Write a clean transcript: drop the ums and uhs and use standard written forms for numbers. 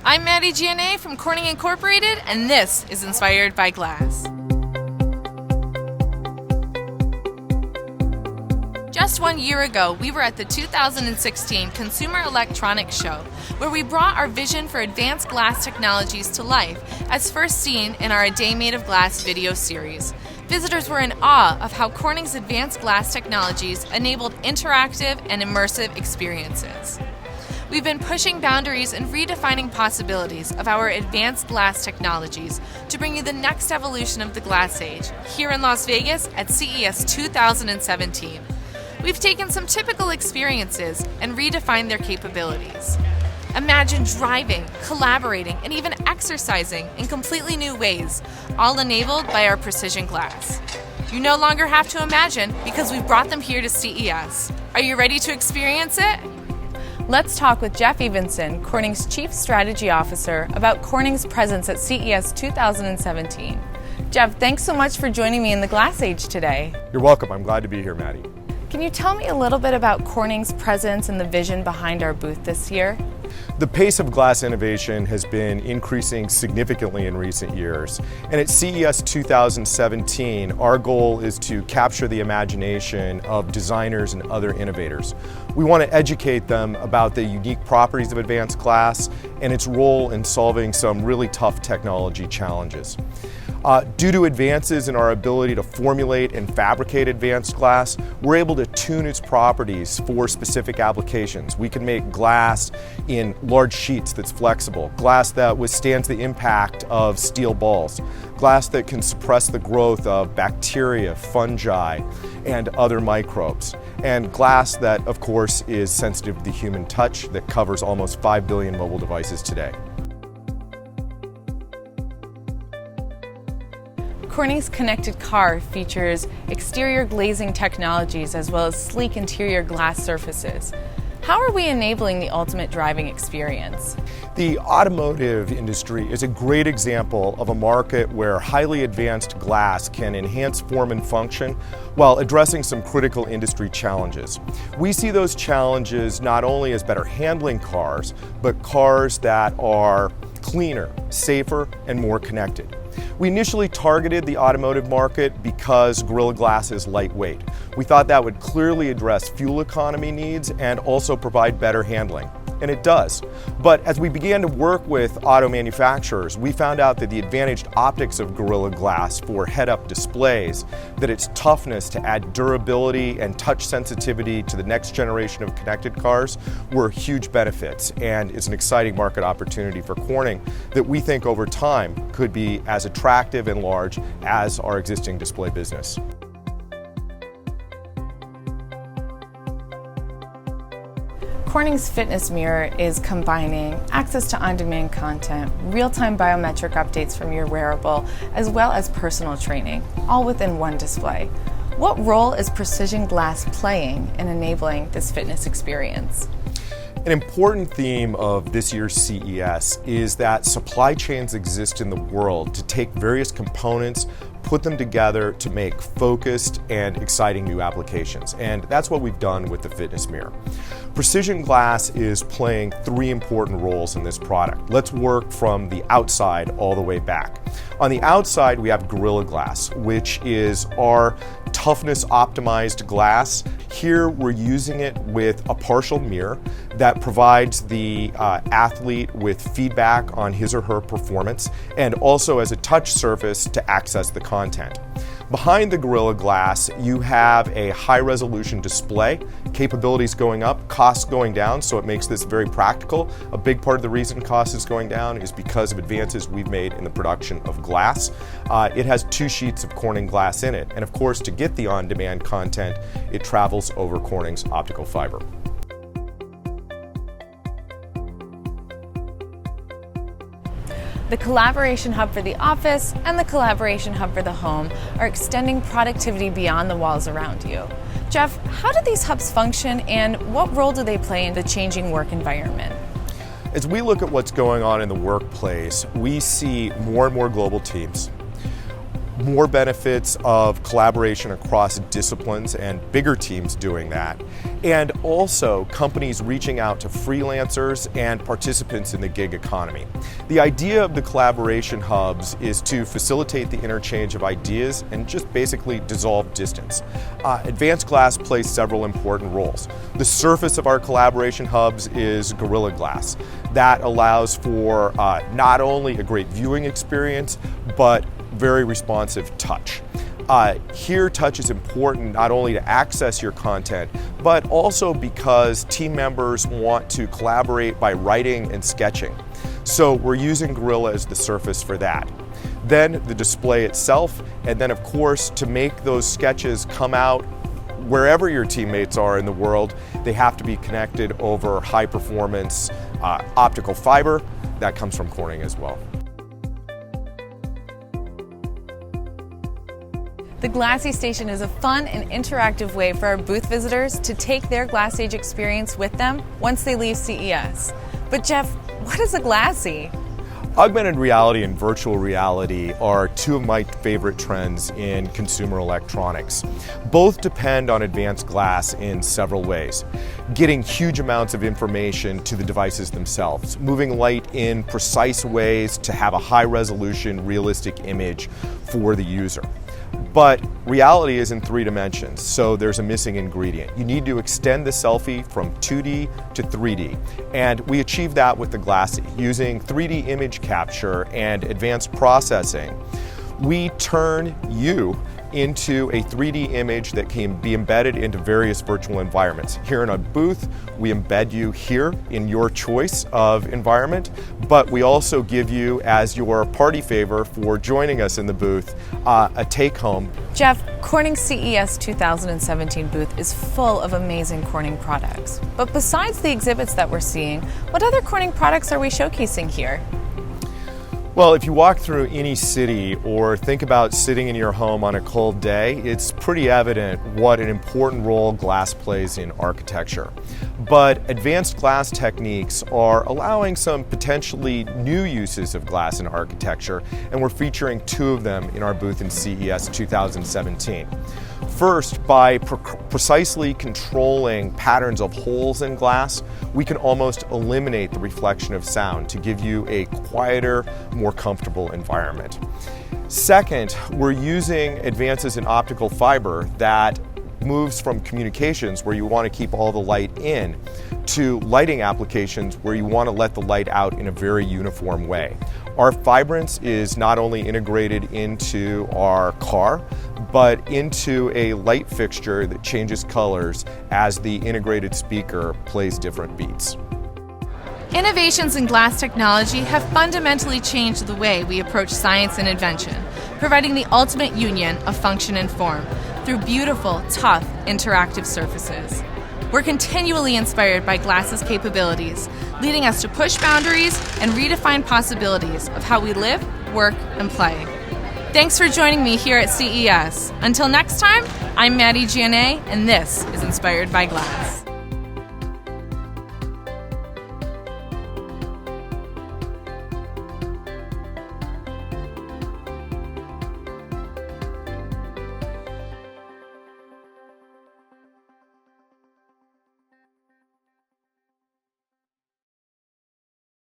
I'm Maddie Giannet from Corning Incorporated, and this is Inspired by Glass. Just 1 year ago, we were at the 2016 Consumer Electronics Show, where we brought our vision for advanced glass technologies to life, as first seen in our A Day Made of Glass video series. Visitors were in awe of how Corning's advanced glass technologies enabled interactive and immersive experiences. We've been pushing boundaries and redefining possibilities of our advanced glass technologies to bring you the next evolution of the glass age, here in Las Vegas at CES 2017. We've taken some typical experiences and redefined their capabilities. Imagine driving, collaborating, and even exercising in completely new ways, all enabled by our precision glass. You no longer have to imagine because we've brought them here to CES. Are you ready to experience it? Let's talk with Jeff Evenson, Corning's Chief Strategy Officer, about Corning's presence at CES 2017. Jeff, thanks so much for joining me in the Glass Age today. You're welcome. I'm glad to be here, Maddie. Can you tell me a little bit about Corning's presence and the vision behind our booth this year? The pace of glass innovation has been increasing significantly in recent years. And at CES 2017, our goal is to capture the imagination of designers and other innovators. We want to educate them about the unique properties of advanced glass and its role in solving some really tough technology challenges. Due to advances in our ability to formulate and fabricate advanced glass, we're able to tune its properties for specific applications. We can make glass in large sheets that's flexible, glass that withstands the impact of steel balls, glass that can suppress the growth of bacteria, fungi, and other microbes, and glass that, of course, is sensitive to the human touch that covers almost 5 billion mobile devices today. Corning's connected car features exterior glazing technologies as well as sleek interior glass surfaces. How are we enabling the ultimate driving experience? The automotive industry is a great example of a market where highly advanced glass can enhance form and function while addressing some critical industry challenges. We see those challenges not only as better handling cars, but cars that are cleaner, safer, and more connected. We initially targeted the automotive market because Gorilla Glass is lightweight. We thought that would clearly address fuel economy needs and also provide better handling. And it does. But as we began to work with auto manufacturers, we found out that the advantaged optics of Gorilla Glass for head-up displays, that its toughness to add durability and touch sensitivity to the next generation of connected cars were huge benefits, and it's an exciting market opportunity for Corning that we think over time could be as attractive and large as our existing display business. Corning's Fitness Mirror is combining access to on-demand content, real-time biometric updates from your wearable, as well as personal training, all within one display. What role is precision glass playing in enabling this fitness experience? An important theme of this year's CES is that supply chains exist in the world to take various components, put them together to make focused and exciting new applications. And that's what we've done with the Fitness Mirror. Precision glass is playing three important roles in this product. Let's work from the outside all the way back. On the outside, we have Gorilla Glass, which is our toughness optimized glass. Here we're using it with a partial mirror that provides the athlete with feedback on his or her performance, and also as a touch surface to access the content. Behind the Gorilla Glass, you have a high-resolution display, capabilities going up, costs going down, so it makes this very practical. A big part of the reason cost is going down is because of advances we've made in the production of glass. It has 2 sheets of Corning glass in it, and of course, to get the on-demand content, it travels over Corning's optical fiber. The Collaboration Hub for the office and the Collaboration Hub for the home are extending productivity beyond the walls around you. Jeff, how do these hubs function and what role do they play in the changing work environment? As we look at what's going on in the workplace, we see more and more global teams. more benefits of collaboration across disciplines and bigger teams doing that, and also companies reaching out to freelancers and participants in the gig economy. The idea of the collaboration hubs is to facilitate the interchange of ideas and just basically dissolve distance. Advanced Glass plays several important roles. The surface of our collaboration hubs is Gorilla Glass. That allows for not only a great viewing experience, but very responsive touch. Here, touch is important not only to access your content, but also because team members want to collaborate by writing and sketching. So we're using Gorilla as the surface for that. Then the display itself, and then of course, to make those sketches come out wherever your teammates are in the world, they have to be connected over high performance optical fiber. That comes from Corning as well. The Glassy Station is a fun and interactive way for our booth visitors to take their Glass Age experience with them once they leave CES. But Jeff, what is a Glassy? Augmented reality and virtual reality are two of my favorite trends in consumer electronics. Both depend on advanced glass in several ways. Getting huge amounts of information to the devices themselves, moving light in precise ways to have a high-resolution, realistic image for the user. But reality is in 3 dimensions, so there's a missing ingredient. You need to extend the selfie from 2D to 3D, and we achieve that with the Glassy. Using 3D image capture and advanced processing, we turn you into a 3D image that can be embedded into various virtual environments. Here in a booth, we embed you here in your choice of environment, but we also give you, as your party favor for joining us in the booth, a take-home. Jeff, Corning's CES 2017 booth is full of amazing Corning products. But besides the exhibits that we're seeing, what other Corning products are we showcasing here? Well, if you walk through any city or think about sitting in your home on a cold day, it's pretty evident what an important role glass plays in architecture. But advanced glass techniques are allowing some potentially new uses of glass in architecture, and we're featuring 2 of them in our booth in CES 2017. First, by precisely controlling patterns of holes in glass, we can almost eliminate the reflection of sound to give you a quieter, more comfortable environment. Second, we're using advances in optical fiber that moves from communications where you want to keep all the light in to lighting applications where you want to let the light out in a very uniform way. Our Fibrance is not only integrated into our car, but into a light fixture that changes colors as the integrated speaker plays different beats. Innovations in glass technology have fundamentally changed the way we approach science and invention, providing the ultimate union of function and form through beautiful, tough, interactive surfaces. We're continually inspired by glass's capabilities, leading us to push boundaries and redefine possibilities of how we live, work, and play. Thanks for joining me here at CES. Until next time, I'm Maddie Giannet, and this is Inspired by Glass.